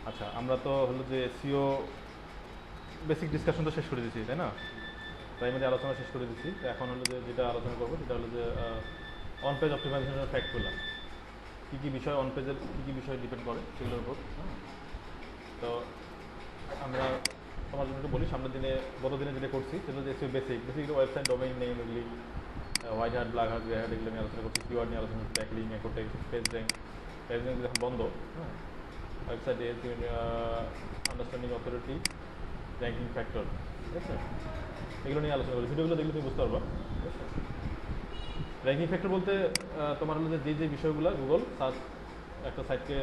আচ্ছা, আমরা তো হলো যে এসইও বেসিক ডিসকাশন তো শেষ করে দিচ্ছি, তাই না? প্রাইমারি আলোচনা শেষ করে দিচ্ছি। তো এখন হলো যে যেটা আলোচনা করবো সেটা হলো যে অন পেজ অপটিমাইজেশনের ফ্যাক্টগুলো, কী কী বিষয় অন পেজের কী কী বিষয় ডিপেন্ড করে সেগুলোর উপর। তো আমরা তোমার জন্য একটু বলি, সামনের দিনে গত দিনে যেটা করছি সেটা হচ্ছে SEO basic website domain name, এগুলি white hat, black hat, grey hat, এগুলো নিয়ে আলোচনা করছি। কিওয়ার্ড নিয়ে আলোচনা করছি, ব্যাকলিং, এकोটেক্স, পেজ র্যাঙ্ক যখন বন্ধ, হ্যাঁ, ওয়েবসাইটে আন্ডারস্ট্যান্ডিং অথরিটি, র্যাঙ্কিং ফ্যাক্টর, ঠিক আছে, এগুলো নিয়ে আলোচনা করি। ভিডিওগুলো দেখলে তুমি বুঝতে পারবা, ঠিক আছে। র্যাঙ্কিং ফ্যাক্টর বলতে তোমার হলো যে যে বিষয়গুলো গুগল সার্চ একটা সাইটকে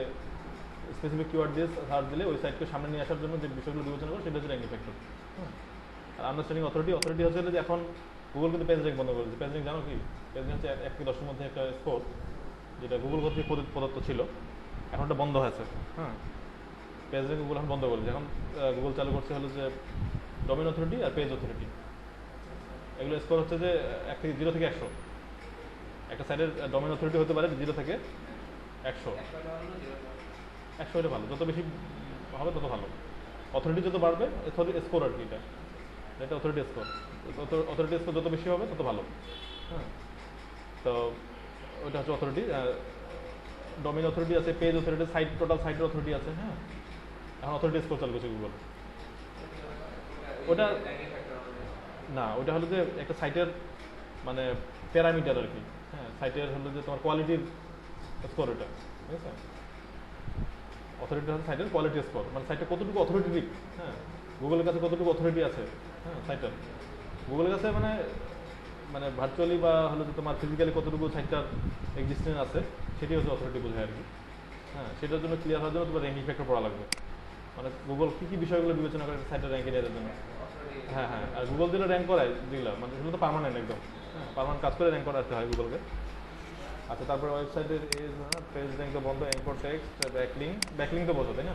স্পেসিফিক কিওয়ার্ড দিয়ে সার্চ দিলে ওই সাইটকে সামনে নিয়ে আসার জন্য যে বিষয়গুলো বিবেচনা করে সেটা হচ্ছে র্যাঙ্কিং ফ্যাক্টর। আর আন্ডারস্ট্যান্ডিং অথরিটি হচ্ছে যে এখন গুগল কিন্তু পেজ র্যাঙ্ক বন্ধ করেছে। পেজ র্যাঙ্ক জানো কি? পেজ র্যাঙ্ক হচ্ছে 1 থেকে 10-এর মধ্যে একটা স্কোর, যেটা গুগল কর্তৃক প্রদত্ত ছিল, এখন এটা বন্ধ হয়েছে। হ্যাঁ, পেজ র্যাঙ্ক গুগল এখন বন্ধ করেছে। এখন গুগল চালু করছে হলো যে ডোমেইন অথরিটি আর পেজ অথরিটি। এগুলো স্কোর হচ্ছে যে 0 থেকে 100। একটা সাইটের ডোমেইন অথরিটি হতে পারে 0 থেকে 100। 100 এটা ভালো, যত বেশি হবে তত ভালো। অথরিটি যত বাড়বে, স্কোর আর কি, এটা অথরিটি স্কোর। অথরিটি স্কোর যত বেশি হবে তত ভালো। হ্যাঁ, তো ওইটা হচ্ছে অথরিটি। ডোমেইন অথরিটি আছে, পেজ অথরিটি, সাইট, টোটাল সাইটের অথরিটি আছে। হ্যাঁ, এখন অথরিটি স্কোর চালু করছে গুগল। ওটা না, ওটা হলো যে একটা সাইটের মানে প্যারামিটার আর কি। হ্যাঁ, সাইটের হলো যে তোমার কোয়ালিটির স্কোর, ওটা, ঠিক আছে। অথরিটি হচ্ছে সাইটের কোয়ালিটি স্কোর, মানে সাইটটা কতটুকু অথরিটেটিভ। হ্যাঁ, গুগলের কাছে কতটুকু অথরিটি আছে, হ্যাঁ, সাইটটার। গুগলের কাছে মানে মানে ভার্চুয়ালি বা হলো যে তোমার ফিজিক্যালি কতটুকু সাইটটার এক্সিস্টেন্স আছে, সেটি হচ্ছে অথরিটি বোঝায় আর কি। হ্যাঁ, সেটার জন্য ক্লিয়ার হওয়ার জন্য তোমার র্যাঙ্কিং ফ্যাক্টর পড়া লাগবে। মানে গুগল কী কী বিষয়গুলো বিবেচনা করে সাইটের র্যাঙ্কিং এর জন্য। হ্যাঁ হ্যাঁ, আর গুগল যেটা র্যাঙ্ক করায় দিলাম, মানে সেগুলো তো পার্মানেন্ট একদম। হ্যাঁ, পার্মানেন্ট কাজ করে র্যাঙ্ক করাতে হয় গুগলকে। আচ্ছা, তারপরে ওয়েবসাইটের পেজ র্যাঙ্ক তো বন্ধ, অ্যাঙ্কর টেক্সট, ব্যাকলিং তো বলতো, তাই না?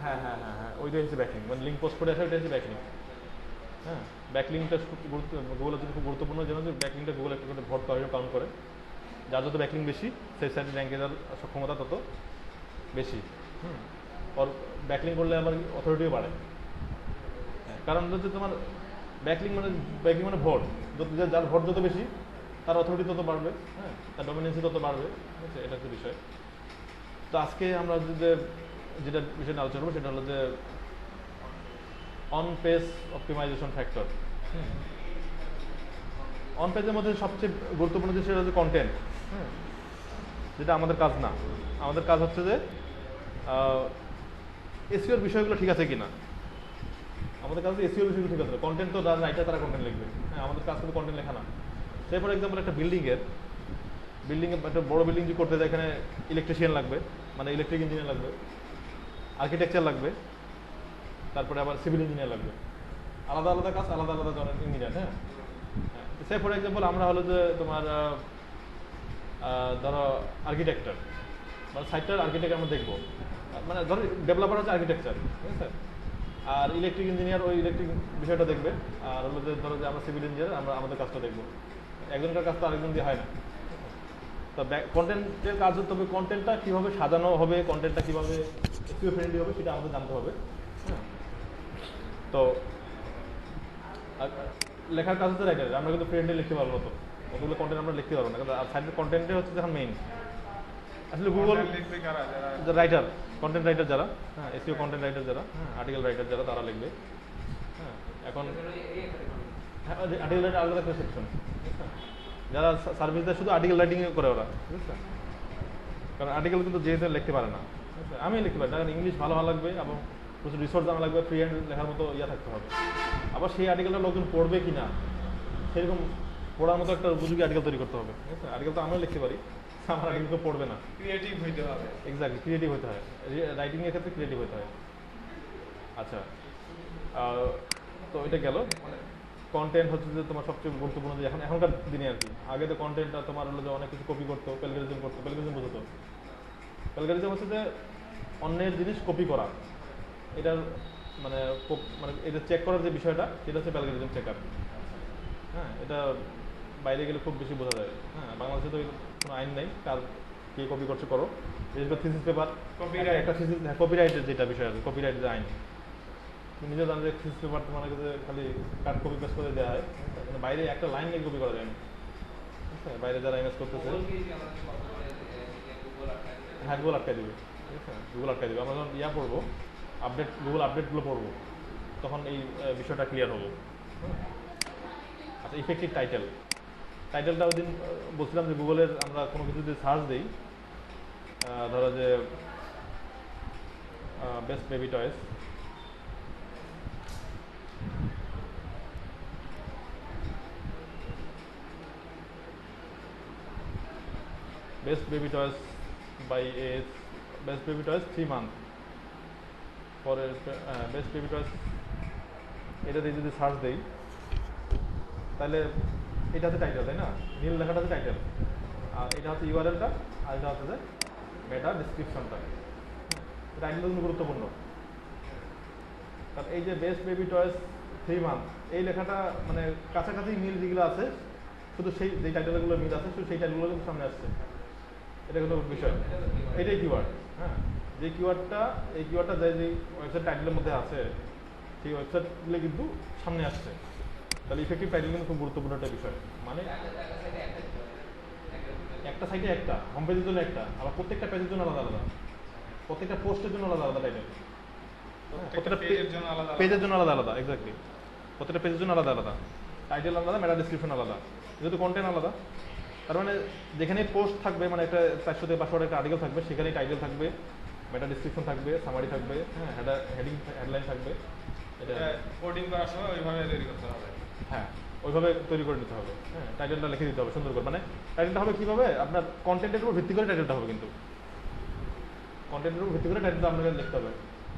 হ্যাঁ হ্যাঁ হ্যাঁ হ্যাঁ, ওইটাই হচ্ছে ব্যাকলিং, মানে লিঙ্ক পোস্ট করে আসে, ওইটা হচ্ছে ব্যাকলিং। হ্যাঁ, ব্যাকলিংটা গুগলের জন্য খুব গুরুত্বপূর্ণ, যেন ব্যাকলিংটা গুগল একটা করে ভোট কাউন্ট করে। যার যত ব্যাকলিং বেশি, সেই সাইডে র্যাঙ্কে যাওয়ার সক্ষমতা তত বেশি। ওর ব্যাকলিং করলে আবার অথরিটিও বাড়ে। হ্যাঁ, কারণ হচ্ছে তোমার ব্যাকলিং মানে ভোট, যার ভোট যত বেশি তার অথরিটি তত বাড়বে। হ্যাঁ, তার ডমিনেন্সি তত বাড়বে, ঠিক আছে, এটা একটা বিষয়। তো আজকে আমরা যেটা বিষয় নিয়ে আলোচনা করবো সেটা হলো যে on page optimization factor. On পেজের মধ্যে সবচেয়ে গুরুত্বপূর্ণ যে সেটা হচ্ছে কন্টেন্ট। হ্যাঁ, যেটা আমাদের কাজ না। আমাদের কাজ হচ্ছে যে এসইওর বিষয়গুলো ঠিক আছে কিনা। আমাদের কাজ এসইওর বিষয়গুলো ঠিক আছে। কন্টেন্ট তো রাইটার তারা কন্টেন্ট লিখবে। হ্যাঁ, আমাদের কাজ কিন্তু কন্টেন্ট লেখা না। সে ফর এক্সাম্পল একটা বিল্ডিংয়ে একটা বড় বিল্ডিং যদি করতে যায়, এখানে ইলেকট্রিশিয়ান লাগবে, মানে ইলেকট্রিক ইঞ্জিনিয়ার লাগবে, আর্কিটেকচার লাগবে, তারপরে আবার সিভিল ইঞ্জিনিয়ার লাগবে। আলাদা আলাদা কাজ, আলাদা আলাদা ধরনের ইঞ্জিনিয়ার। হ্যাঁ, সে ফর এক্সাম্পল আমরা হলো যে তোমার ধরো আর্কিটেকচার, মানে সাইটটার আর্কিটেক্ট আমরা দেখবো, মানে ধরো ডেভেলপার হচ্ছে আর্কিটেকচার, ঠিক আছে, আর ইলেকট্রিক ইঞ্জিনিয়ার ওই ইলেকট্রিক বিষয়টা দেখবে, আর হলো যে ধরো যে আমরা সিভিল ইঞ্জিনিয়ার, আমরা আমাদের কাজটা দেখবো। একজনকার কাজ তো আরেকজন দিয়ে হয় না। তো কন্টেন্টের কাজ হতে হবে, কন্টেন্টটা কীভাবে সাজানো হবে, কন্টেন্টটা কীভাবে এসইও ফ্রেন্ডলি হবে সেটা আমাদের জানতে হবে। হ্যাঁ, তো লেখার কাজ হচ্ছে রাইটার, আমরা কিন্তু ফ্রেন্ডলি লিখতে পারবো না, তো কতগুলো কন্টেন্ট আমরা লিখতে পারবো না, কিন্তু সাইডের কন্টেন্টে হচ্ছে যখন মেইন আসলে গুগল রাইটার, কন্টেন্ট রাইটার যারা, হ্যাঁ, এসইও কন্টেন্ট রাইটার যারা, হ্যাঁ, আর্টিকেল রাইটার যারা, তারা লিখবে। হ্যাঁ, এখন হ্যাঁ, আর্টিকেল রাইটার আলাদা একটা সেকশন, যারা সার্ভিস দেয় শুধু আর্টিকেল রাইটিং করে ওরা, ঠিক আছে, কারণ আর্টিকেল কিন্তু যেহেতু লিখতে পারে না, ঠিক আছে, আমি লিখতে পারি, কারণ ইংলিশ ভালো ভালো লাগবে এবং প্রচুর রিসোর্স জানা লাগবে, ফ্রি হ্যান্ড লেখার মতো ইয়া থাকতে হবে। আবার সেই আর্টিকেলটা লোকজন পড়বে কি না, সেরকম পড়ার মতো একটা উপযোগী আর্টিকেল তৈরি করতে হবে, ঠিক আছে। আর্টিকেল তো আমিও লিখতে পারি, আমার আর্টিকেল তো পড়বে না, ক্রিয়েটিভ হইতে হবে। এক্স্যাক্টলি, ক্রিয়েটিভ হতে হয়, রাইটিং এর ক্ষেত্রে ক্রিয়েটিভ হতে হয়। আচ্ছা, তো এটা গেল, মানে কন্টেন্ট হচ্ছে যে তোমার সবচেয়ে গুরুত্বপূর্ণ, যে এখনকার দিনে আর কি। আগে তো কন্টেন্টটা তোমার হলো যে অনেক কিছু কপি করতো, প্যালগারিজম করতো। প্যালগারিজম বোঝাতো, প্যালগারিজম হচ্ছে যে অন্যের জিনিস কপি করা। এটার মানে মানে এটা চেক করার যে বিষয়টা, সেটা হচ্ছে প্যালগারিজম চেকার। হ্যাঁ, এটা বাইরে গেলে খুব বেশি বোঝা যায়। হ্যাঁ, বাংলাদেশে তো কোনো আইন নেই কার কে কপি করছে করো, বিশেষ করে থিসিস পেপার, Copyright. একটা থিসিস, হ্যাঁ কপিরাইটের যেটা বিষয় আছে, কপিরাইট যে আইন, তুমি নিজে জানো যে থিসিস পেপার তোমার কাছে খালি কাট কপি পেস্ট করে দেওয়া হয়, মানে বাইরে একটা লাইন নিয়ে কপি করা যায় না, ঠিক আছে? বাইরে যারা ইমেজ করতেছে হ্যাঁ গুগল আটকাই দেবে, ঠিক আছে? গুগল আটকাই দেবে। আমরা যখন পড়বো আপডেট, গুগল আপডেটগুলো পড়বো, তখন এই বিষয়টা ক্লিয়ার হলো। আচ্ছা, ইফেক্টিভ টাইটেলটা ওই দিন বলছিলাম যে গুগলের আমরা কোনো কিছু যদি সার্চ দিই, ধরো যে best baby toys, best baby toys by age, best baby toys 3 month পরে বেস্ট বেবি টয়েস, এটা দিয়ে যদি সার্চ দিই তাহলে এটা হচ্ছে টাইটেল, তাই না? নীল লেখাটা হচ্ছে টাইটেল, আর এটা হচ্ছে ইউআরএলটা, আর এটা হচ্ছে যে মেটা ডিসক্রিপশনটা। টাইটেলটা কিন্তু গুরুত্বপূর্ণ, কারণ এই যে বেস্ট বেবি টয়েস 3 month এই লেখাটা মানে কাছাকাছি মিল যেগুলো আছে, শুধু সেই যে টাইটেলগুলো মিল আছে শুধু সেই টাইটেলগুলো কিন্তু সামনে আসছে, এটা কিন্তু বিষয়, এটাই কিওয়ার্ড। হ্যাঁ, যে কিওয়ার্ডটা, এই কিওয়ার্ডটা যে ওয়েবসাইট টাইটেলের মধ্যে আছে সেই ওয়েবসাইটগুলো কিন্তু সামনে আসছে, তাহলে ইফেক্টিভ টাইটেল কিন্তু খুব গুরুত্বপূর্ণ একটা বিষয়। মানে একটা সাইটে একটা, হোম পেজের জন্য একটা, আবার প্রত্যেকটা পেজের জন্য আলাদা আলাদা, প্রত্যেকটা পোস্টের জন্য আলাদা আলাদা টাইটেল, প্রত্যেকটা পেজের জন্য আলাদা আলাদা, এক্স্যাক্টলি প্রত্যেকটা পেজের জন্য আলাদা আলাদা টাইটেল, আলাদা মেটা ডিসক্রিপশন আলাদা, যেহেতু কন্টেন্ট আলাদা, তার মানে যেখানে পোস্ট থাকবে, মানে একটা 400 থেকে 500 একটা আর্টিকেল থাকবে, সেখানে টাইটেল থাকবে, মেটা ডিসক্রিপশন থাকবে, সামারি থাকবে, হ্যাঁ হেডিং হেডলাইন থাকবে। এটা কোডিং করার সময় ওইভাবে তৈরি করতে হবে, হ্যাঁ ওইভাবে তৈরি করে নিতে হবে। হ্যাঁ, টাইটেলটা লিখে দিতে হবে সুন্দর করে, মানে টাইটেলটা হবে কীভাবে, আপনার কন্টেন্টের উপর ভিত্তি করে টাইটেলটা হবে, কিন্তু কন্টেন্টের উপর ভিত্তি করে টাইটেলটা আপনাকে লিখতে হবে।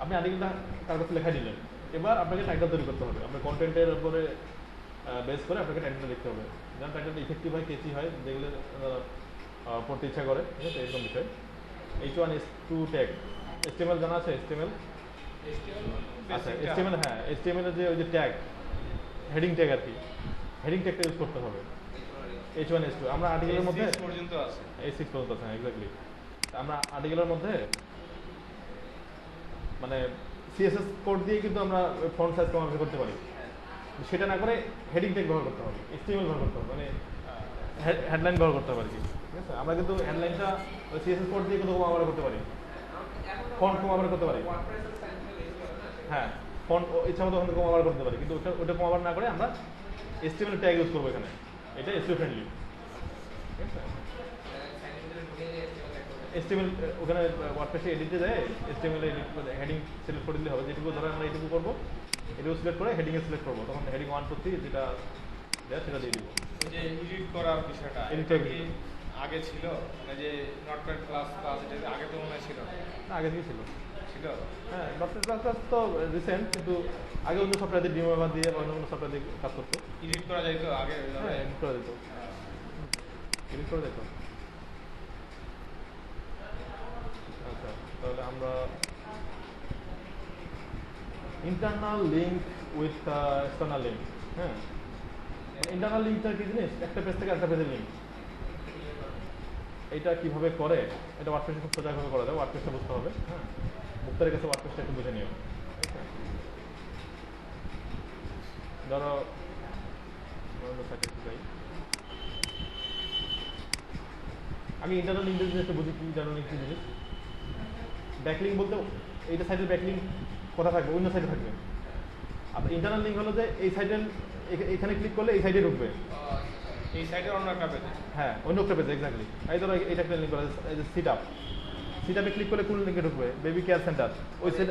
আপনি আর্টিকেলটা কার কাছে লেখা দিলেন, এবার আপনাকে টাইটেল তৈরি করতে হবে, আপনার কন্টেন্টের উপরে বেস করে আপনাকে টাইটেলটা লিখতে হবে, যেন টাইটেলটা ইফেক্টিভ হয়, কেচি হয়, যেগুলো পড়তে ইচ্ছা করে, ঠিক আছে? এরকম বিষয়। H1 H2 ট্যাগ, HTML জানা আছে? HTML, আচ্ছা HTML, হ্যাঁ HTML এর যে ওই যে ট্যাগ, হেডিং ট্যাগ আর কি, হেডিং ট্যাগটা ইউজ করতে হবে। H1 H2 আমরা আর্টিকেলের মধ্যে পর্যন্ত আছে, H6 পর্যন্ত আছে, হ্যাঁ এক্স্যাক্টলি। আমরা আর্টিকেলের মধ্যে মানে CSS কোড দিয়ে কিন্তু আমরা ফন্ট সাইজ কমাবে করতে পারি, সেটা না করে হেডিং ট্যাগ ব্যবহার করতে হবে, HTML ব্যবহার করতে হবে, মানে হেডলাইন ব্যবহার করতে হবে আর কি, ঠিক আছে? আমরা কিন্তু হেডলাইনটা CSS কোড দিয়ে কিন্তু কমাবার করতে পারি, ফন্ট কমাবার করতে পারি, হ্যাঁ ফন্ট ইচ্ছা মতো ওখানে কমাবার করতে পারি, কিন্তু ওটা কমাবার না করে আমরা HTML ট্যাগ ইউজ করবো এখানে, এটা SEO ফ্রেন্ডলি, ঠিক আছে? HTML ওখানে ওয়ার্ডপ্রেসে এডিটে যায়, HTML এডিট করে হেডিং সিলেক্ট করে দিলে হবে, যেটুকু ধরো আমরা এইটুকু করবো, এটুকু সিলেক্ট করে হেডিংয়ে সিলেক্ট করবো, তখন হেডিং 1 2 3 যেটা দেয় সেটা দিয়ে দিব। ওই যে এডিট করার বিষয়টা Edit এটা কি আগে ছিল, মানে যে নটপ্যাড প্লাস প্লাস এটা আগে তো মনে হয় ছিল না, আগে থেকে ছিল, ছিল হ্যাঁ ডক্টর ক্লাস তো রিসেন্ট, কিন্তু আগে অন্য সফটওয়্যার দিয়ে ডিমোভার দিয়ে অন্য অন্য সফটওয়্যার দিয়ে কাজ করতো, এডিট করা যায় তো আগে, হ্যাঁ এডিট করে দিত, এডিট করে দিত। আচ্ছা, তাহলে আমরা internal link with external link, হ্যাঁ ইন্টারনাল লিঙ্কটা কি জিনিস, একটা পেজ থেকে একটা পেজের লিঙ্ক, এটা কিভাবে করে, এটা ওয়ার্ডপ্রেসে খুব সোজাভাবে করা যায়, ওয়ার্ডপ্রেসটা বুঝতে হবে। হ্যাঁ, মুক্তারের কাছে ওয়ার্ডপ্রেসটা একটু বুঝে নিও। ধরো আমি ইন্টারনাল লিঙ্ক জিনিস একটু বুঝি, কি ইন্টারনাল লিঙ্ক কি জিনিস। ব্যাকলিঙ্ক বলতে এইটা সাইডের ব্যাকলিঙ্ক কোথা থাকবে, অন্য সাইডে থাকবে, আর ইন্টারনাল লিঙ্ক হলো যে এই সাইডের এখানে ক্লিক করলে এই সাইডে ঢুকবে, এই সাইডে অন্য একটা পেজে, হ্যাঁ অন্য একটা পেজে, এক্স্যাক্টলি। এই ধরো এটা একটা লিঙ্ক করা আছে, এই যে সিটআপে ক্লিক করলে কোন লিঙ্কে ঢুকবে, বেবি কেয়ার সেন্টার, ওই সাইড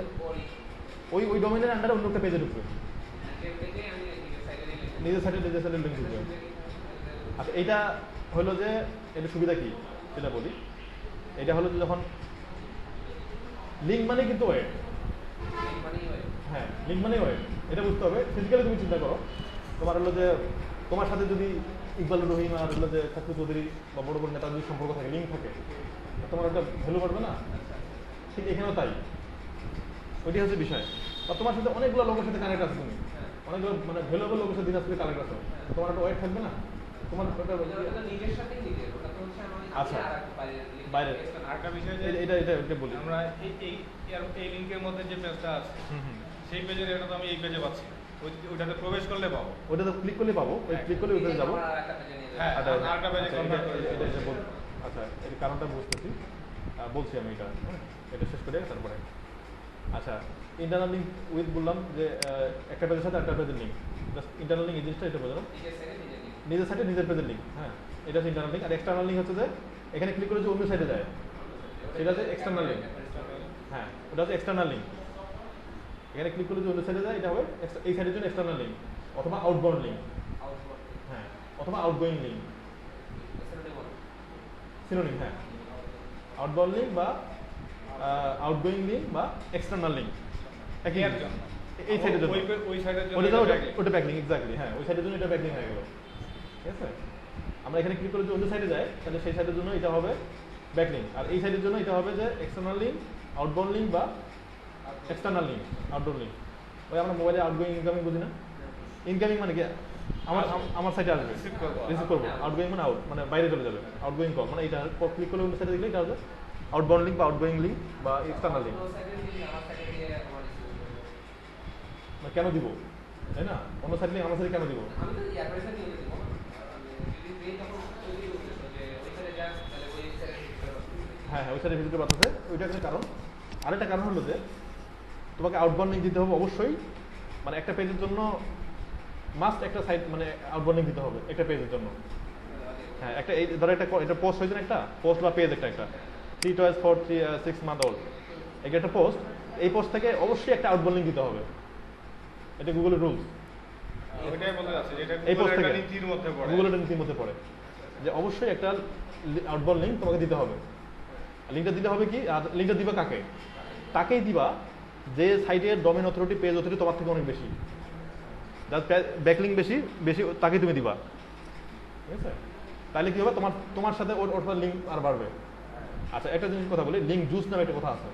ওই ডোমেনের আন্ডারে অন্য একটা পেজে ঢুকবে, নিজের সাইডে লিঙ্ক ঢুকবে। আচ্ছা, এইটা হলো যে এটা সুবিধা কি সেটা বলি। এটা হলো যে যখন লিঙ্ক মানে কিন্তু ওয়েব, হ্যাঁ লিঙ্ক মানে ওয়েব, এটা বুঝতে হবে। ফিজিক্যালি তুমি চিন্তা করো, তোমার হলো যে তোমার সাথে যদি ইকবাল রহিম আর হলো যে ছাত্র চৌধুরী বা বড় বড় নেতার যদি সম্পর্ক থাকে, লিঙ্ক থাকে, তোমার একটা ভ্যালু বাড়বে না? ঠিক এখানেও তাই, ওইটি হচ্ছে বিষয়। বা তোমার সাথে অনেকগুলো লোকের সাথে কানেক্ট আছে, তুমি অনেকগুলো মানে ভ্যালুয়েবল লোকের সাথে দিনাজপুরে কানেক্ট আছো, তোমার একটা ওয়েট থাকবে না? তোমার ওটা ওটা নিজের সাথেই নিজের, ওটা তো হচ্ছে আমার আচ্ছা। আর বাইরে বাইরে। আরেকটা বিষয় যে এটা বলি। আমরা এই লিঙ্কের মধ্যে যে পেজটা আছে সেই পেজের এটা তো আমি এই পেজে পাচ্ছি, ওইটাতে প্রবেশ করলে পাবো, ওটাতে ক্লিক করলে পাবো, ওই ক্লিক করলে ওইটাতে যাবো। আমার আরেকটা পেজে নিয়ে হ্যাঁ, যাবে। আরেকটা পেজে কনভার্ট করে দেবো। আচ্ছা, এর কারণটা বুঝতেছি, বলছি আমি এটা, হ্যাঁ, এটা শেষ করে তারপরে। আচ্ছা, ইন্টারনাল লিঙ্ক উইথ বললাম যে একটা পেজের সাথে একটা পেজের লিঙ্ক, জাস্ট ইন্টারনাল লিঙ্ক এই জিনিসটা এটা বোঝানো, নিজের সাইডে নিজের লিঙ্ক। নিজের সাইডে নিজের পেজের লিঙ্ক, হ্যাঁ, এটা হচ্ছে ইন্টারনাল লিঙ্ক। আর এক্সটার্নাল লিঙ্ক হচ্ছে যে এখানে ক্লিক করে যে অন্য সাইডে যায়, সেটা হচ্ছে এক্সটার্নাল লিঙ্ক। হ্যাঁ, ওটা হচ্ছে এক্সটার্নাল লিঙ্ক। এখানে ক্লিক করলে যে অন্য সাইডে যায় এটা হবে এই সাইডের জন্য এক্সটার্নাল লিঙ্ক অথবা আউটবাউন্ড লিঙ্ক, আউটওয়ার্ড। হ্যাঁ, অথবা আউটগোয়িং লিঙ্ক, সেটা বলো। সিনোনিম। হ্যাঁ, আউটবাউন্ড লিঙ্ক বা আউটগোয়িং লিঙ্ক বা এক্সটার্নাল লিঙ্ক একই এর জন্য। এই সাইডের জন্য, ওই সাইডের জন্য ওটা এটা backlink। ওটা ব্যাকলিঙ্ক, এক্স্যাক্টলি। হ্যাঁ, ওই সাইডের জন্য এটা ব্যাকলিঙ্ক হয়ে গেল, ঠিক আছে। আমরা এখানে ক্লিক করে যদি অন্য সাইডে যায় তাহলে সেই সাইডের জন্য এটা হবে ব্যাকলিঙ্ক, আর এই সাইডের জন্য এটা হবে যে এক্সটার্নাল লিঙ্ক, আউটবাউন্ড লিঙ্ক বা এক্সটার্নাল লিঙ্ক, আউটডোর লিঙ্ক। ওই আমরা মোবাইলে আউটগোয়িং ইনকামিং বুঝি না, ইনকামিং মানে কি আমার সাইডে আসবে, Receive করবো। রিসিভ করবো, আউটগোয়িং মানে আউট মানে বাইরে চলে যাবে, আউটগোয়িং কল মানে এটা ক্লিক করলে অন্য সাইডে দেখলে এটা হবে আউটবাউন্ড লিঙ্ক বা আউটগোয়িং লিঙ্ক বা এক্সটার্নাল লিঙ্ক। অন্য সাইডে লিঙ্ক আমার সাইডে দিয়ে আমার মানে কেন দিব, তাই না? অন্য সাইড লিঙ্ক আমার সাইডে কেন দিব? আমি তো অ্যাড্রেসে নিয়ে দিব না। যদি পেজ যখন তৈরি করতেছো যে ওই সাইডে যাস তাহলে ওই সাইডে হ্যাঁ হ্যাঁ, ওই সাইডে ভিজিটর বাড়তেছে, ওইটা একটা কারণ। আরেকটা কারণ হলো যে তোমাকে আউটবাউন্ড লিঙ্ক দিতে হবে অবশ্যই, মানে একটা পেজের জন্য মাস্ট একটা সাইট মানে আউটবাউন্ড লিঙ্ক দিতে হবে একটা পেজের জন্য। হ্যাঁ, একটা এই ধরো এটা পোস্ট হয়েছে না, একটা পোস্ট বা পেজ একটা 3 toys for 6 month old, একটা পোস্ট, এই পোস্ট থেকে অবশ্যই একটা আউটবাউন্ড লিঙ্ক দিতে হবে, এটা গুগলের রুলস। ওইটাই বলতে যাচ্ছি যে এটা এই পোস্ট গুগলের থেকে একটা নীতির মধ্যে পড়ে। গুগলের নীতির মধ্যে পড়ে যে অবশ্যই একটা আউটবাউন্ড লিঙ্ক তোমাকে দিতে হবে। লিঙ্কটা দিতে হবে কি, আর লিঙ্কটা দিবা কাকে? তাকেই দিবা যে সাইটের ডোমেইন অথরিটি, পেজ অথরিটি তোমার থেকে অনেক বেশি, যার ব্যাকলিঙ্ক বেশি বেশি তাকেই তুমি দিবা, ঠিক আছে? তাহলে কি হবে, তোমার সাথে ওর লিঙ্ক আর বাড়বে। আচ্ছা, একটা জিনিস কথা বলি, লিঙ্ক জুস নামে একটা কথা আছে।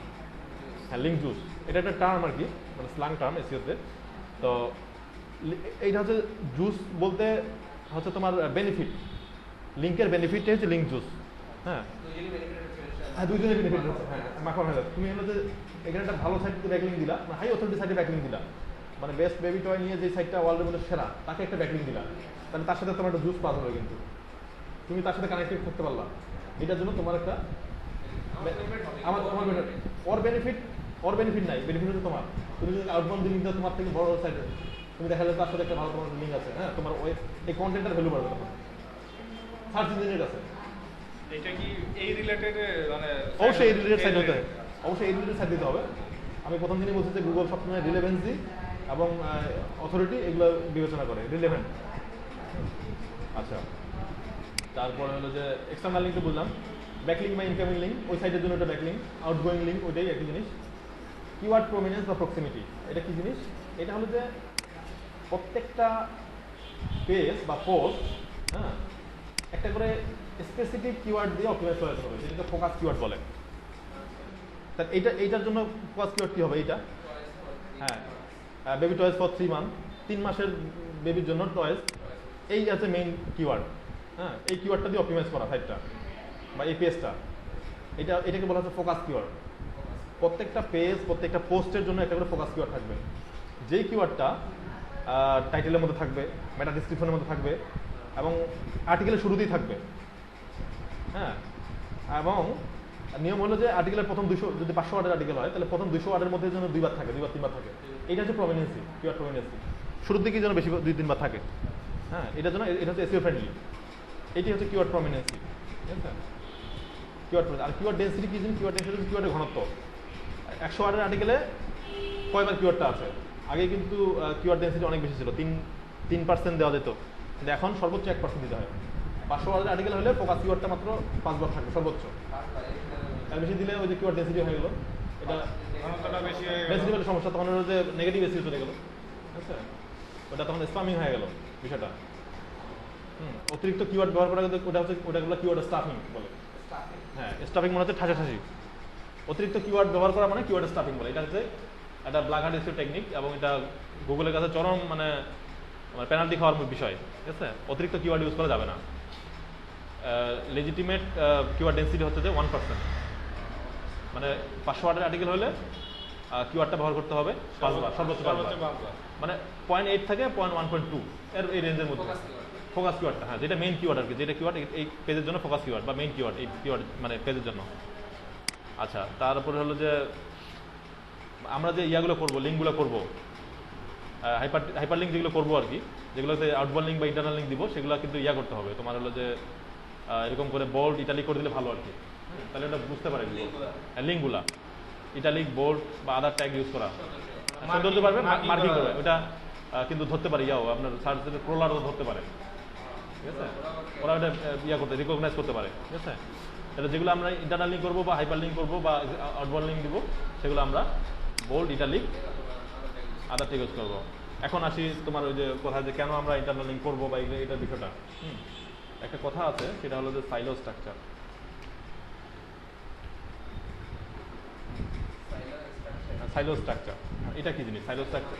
হ্যাঁ, লিঙ্ক জুস এটা একটা টার্ম আর কি, মানে স্ল্যাং টার্ম এসইওতে। তো এইটা হচ্ছে জুস বলতে হচ্ছে তোমার বেনিফিট, লিঙ্কের বেনিফিটটা হচ্ছে লিঙ্ক জুস। হ্যাঁ দুইজনই বেনিফিট হচ্ছে। হ্যাঁ, দুইজনের বেনিফিট হচ্ছে। হ্যাঁ, মাখন হয়ে যাচ্ছে। তুমি হলো যে এখানে একটা ভালো সাইটে ব্যাকলিঙ্ক দিলা, মানে হাই অথরিটি সাইটে ব্যাকলিঙ্ক দিলা, মানে বেস্ট বেবি টয় নিয়ে যে সাইটটা ওয়ার্ল্ডের মধ্যে সেরা, তাকে একটা ব্যাকলিঙ্ক দিলা, তাহলে তার সাথে তোমার একটা জুস পাস হবে, কিন্তু তুমি তার সাথে কানেক্টেড করতে পারলা, এটার জন্য তোমার একটা আমার ওর বেনিফিট নাই, বেনিফিট হচ্ছে তোমার। তুমি যদি আউটবাউন্ড লিঙ্ক দাও তোমার থেকে বড় সাইটে, তুমি দেখা যাবে তার সাথে একটা ভালো তোমার লিঙ্ক আছে, হ্যাঁ, তোমার ওই এই কন্টেন্টের ভ্যালু বাড়বে তখন সার্চ ইঞ্জিনের কাছে। এটা কি এই রিলেটেড মানে অবশ্যই এই রিলেটেড সাইট হতে হবে, অবশ্যই এই রিলেটেড সাইট দিতে হবে। আমি প্রথম দিনই বলছি যে গুগল সবসময় রিলেভেন্সি এবং অথরিটি এগুলো বিবেচনা করে, রিলেভেন্ট। আচ্ছা, তারপরে হলো যে এক্সটার্নাল লিঙ্ক তো বললাম, ব্যাকলিঙ্ক বা ইনকামিং লিঙ্ক, ওই সাইটের জন্য একটা ব্যাকলিঙ্ক, আউটগোয়িং লিঙ্ক ওইটাই একই জিনিস। কিওয়ার্ড প্রমিনেন্স বা প্রক্সিমিটি, এটা কি জিনিস? এটা হলো যে প্রত্যেকটা পেজ বা পোস্ট, হ্যাঁ, একটা করে স্পেসিফিক কিওয়ার্ড দিয়ে অপটিমাইজ করা যেতে হবে, যেটাকে ফোকাস কিওয়ার্ড বলে। তা এইটার জন্য ফোকাস কিওয়ার্ড কি হবে? এইটা হ্যাঁ, বেবি টয়েস ফর 3 month, 3 মাসের বেবির জন্য টয়েস, এই আছে মেইন কিওয়ার্ড। হ্যাঁ, এই কিওয়ার্ডটা দিয়ে অপটিমাইজ করা সাইটটা বা এই পেজটা, এটাকে বলা হচ্ছে ফোকাস কিওয়ার্ড। প্রত্যেকটা পেজ, প্রত্যেকটা পোস্টের জন্য একটা করে ফোকাস কিওয়ার্ড থাকবে, যেই কিওয়ার্ডটা টাইটেলের মধ্যে থাকবে, মেটা ডিসক্রিপশনের মধ্যে থাকবে এবং আর্টিকেলের শুরুতেই থাকবে। হ্যাঁ, এবং নিয়ম হলো যে আর্টিকেলের প্রথম 200, যদি 500 ওয়ার্ডের আর্টিকেল হয় তাহলে প্রথম 200 ওয়ার্ডের মধ্যে যেন 2 বার থাকে, 2 বার 3 বার থাকে। এটা হচ্ছে প্রমিনেন্সি, কিওয়ার্ড প্রমিনেন্সি। শুরুর দিকে যেন বেশি 2-3 বার থাকে। হ্যাঁ, এটার জন্য এটা হচ্ছে এসইও ফ্রেন্ডলি, এটি হচ্ছে কিওয়ার্ড প্রমিনেন্সি, ঠিক আছে? কিওয়ার্ড আর কিওয়ার্ড ডেন্সিটি কি জিনিস? কিওয়ার্ড ডেন্সিটি কিওয়ার্ডের ঘনত্ব। 100 ওয়ার্ডের আর্টিকেলে কয়বার কিওয়ার্ডটা আছে? আগে কিন্তু কিওয়ার্ড ডেন্সিটি অনেক বেশি ছিল, 3% দেওয়া যেত, কিন্তু এখন সর্বোচ্চ 1% দিতে হয়। 500 ওয়ার্ডের আর্টিকেল হলে ফোকাস কিওয়ার্ডটা মাত্র 5 বার থাকবে সর্বোচ্চ, তার বেশি দিলে ওই যে কিওয়ার্ড ডেন্সিটি হয়ে গেল, এটা ঘনত্বটা বেশি হয়ে গেল। ডেন্সিটি বলে সমস্যা, তখন হলো যে নেগেটিভ এসইও চলে গেল, ঠিক আছে? ওটা তখন স্প্যামিং হয়ে গেল বিষয়টা। অতিরিক্ত কিওয়ার্ড ব্যবহার করা, ওটাগুলো কিওয়ার্ড স্টাফিং বলে। হ্যাঁ, স্টাফিং মানে হচ্ছে ঠাসাঠাসি। অতিরিক্ত কিওয়ার্ড ব্যবহার করা মানে কিওয়ার্ড স্টাফিং বলে। এটা হচ্ছে একটা ব্ল্যাক হার্ট এসইও টেকনিক এবং এটা গুগলের কাছে চরম মানে মানে পেনাল্টি খাওয়ার বিষয়, ঠিক আছে? অতিরিক্ত কিওয়ার্ড ইউজ করা যাবে না। লেজিটিমেট কিওয়ার্ড ডেন্সিটি হচ্ছে যে 1%, মানে 500 ওয়ার্ডের আর্টিকেল হলে কিওয়ার্ডটা ব্যবহার করতে হবে 5 বার, সর্বোচ্চ 5 বার, মানে 0.8 থেকে 1.2 এর এই রেঞ্জের মধ্যে। ফোকাস কিওয়ার্ডটা, হ্যাঁ, যেটা মেইন কিওয়ার্ড আর কি, যেটা কিওয়ার্ড এই পেজের জন্য ফোকাস কিওয়ার্ড বা মেইন কিওয়ার্ড, এই কিওয়ার্ড মানে পেজের জন্য। আচ্ছা, তারপরে হলো যে আমরা যে ইয়াগুলো করবো, লিঙ্কগুলো করবো, হাইপার লিঙ্ক যেগুলো করবো আর কি, যেগুলোতে আউটবাউন্ড লিঙ্ক বা ইন্টারনাল লিঙ্ক দিব, সেগুলো কিন্তু ইয়া করতে হবে তোমার হলো যে এরকম করে বোল্ড ইটালিক করে দিলে ভালো আর কি, তাহলে ওটা বুঝতে পারে লিঙ্কগুলা ইটালিক বোল্ড বা আদার ট্যাগ ইউজ করা ধরতে পারবে, মার্কিং করবে, ওটা কিন্তু ধরতে পারে, ইয়াও আপনার সার্চ ক্রোলারও ধরতে পারে, ঠিক আছে? ওরা ওটা ইয়া করতে রিকগনাইজ করতে পারে, ঠিক আছে? এটা যেগুলো আমরা ইন্টারনাল লিঙ্ক করবো বা হাইপার লিঙ্ক করবো বা আউটবাউন্ড লিঙ্ক দিব, সেগুলো আমরা বোল্ড ইটালিক আদার ট্যাগ ইউজ করবো। এখন আসি তোমার ওই যে কথা যে কেন আমরা ইন্টারনাল লিঙ্ক করবো বা এটার বিষয়টা। একটা কথা আছে, সেটা হলো যে সাইলো স্ট্রাকচার। সাইলো স্ট্রাকচার এটা কি জিনিস? সাইলো স্ট্রাকচার,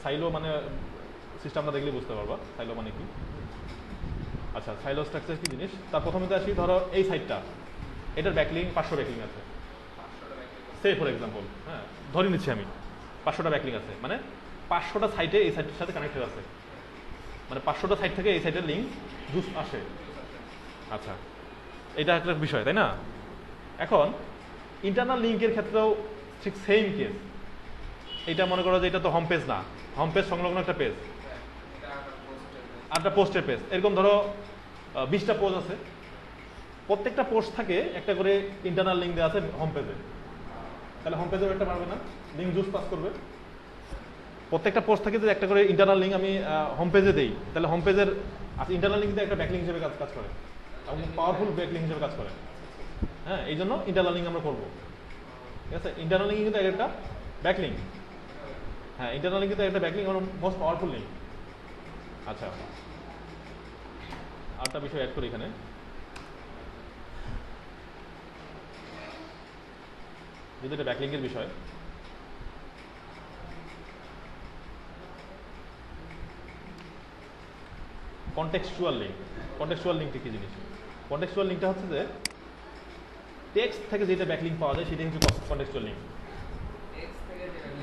সাইলো মানে সিস্টেমটা দেখলে বুঝতে পারবা সাইলো মানে কি। আচ্ছা, সাইলো স্ট্রাকচার কি জিনিস তার প্রথমে তো আসি, ধরো এই সাইটটা, এটার ব্যাকলিং 500 ব্যাকলিং আছে, সে ফর এক্সাম্পল, হ্যাঁ, ধরে নিচ্ছি আমি 500টা ব্যাকলিং আছে, মানে 500টা সাইটে এই সাইটের সাথে কানেক্টেড আছে, মানে 500টা সাইট থেকে এই সাইটের লিঙ্ক জুস আসে। আচ্ছা, এটা একটা বিষয়, তাই না? এখন ইন্টারনাল লিঙ্কের ক্ষেত্রেও ঠিক সেম কেস। এটা মনে করো যে এটা তো হোম পেজ না, হোম পেজ সংলগ্ন একটা পেজ, আর একটা পোস্টের পেজ, এরকম ধরো 20টা পোস্ট আছে, প্রত্যেকটা পোস্ট থাকে একটা করে ইন্টারনাল লিঙ্ক দেওয়া আছে হোম পেজে, তাহলে হোম পেজেও একটা পারবে না, লিঙ্ক জুস পাস করবে। প্রত্যেকটা পোস্ট থেকে যদি একটা করে ইন্টারনাল লিঙ্ক আমি হোম পেজে দিই, তাহলে হোম পেজের ইন্টারনাল লিঙ্ক একটা ব্যাকলিং হিসেবে কাজ করে এবং পাওয়ারফুল ব্যাকলিং হিসেবে কাজ করে। হ্যাঁ, এই জন্য ইন্টারনাল লিঙ্ক আমরা করবো, ঠিক আছে? ইন্টারনাল লিঙ্ক কিন্তু একটা ব্যাকলিং, হ্যাঁ, ইন্টারনাল লিঙ্ক কিন্তু একটা ব্যাকলিং আমার মোস্ট পাওয়ারফুল লিঙ্ক। আচ্ছা, আরেকটা বিষয় অ্যাড করি এখানে, যদি এটা ব্যাকলিংকের বিষয়, কনটেক্সচুয়াল লিঙ্ক। কনটেক্সচুয়াল লিঙ্কটা কি জিনিস? কনটেক্সচুয়াল লিঙ্কটা হচ্ছে যে টেক্সট থেকে যেটা ব্যাকলিং পাওয়া যায় সেটা হচ্ছে কনটেক্সচুয়াল লিঙ্ক,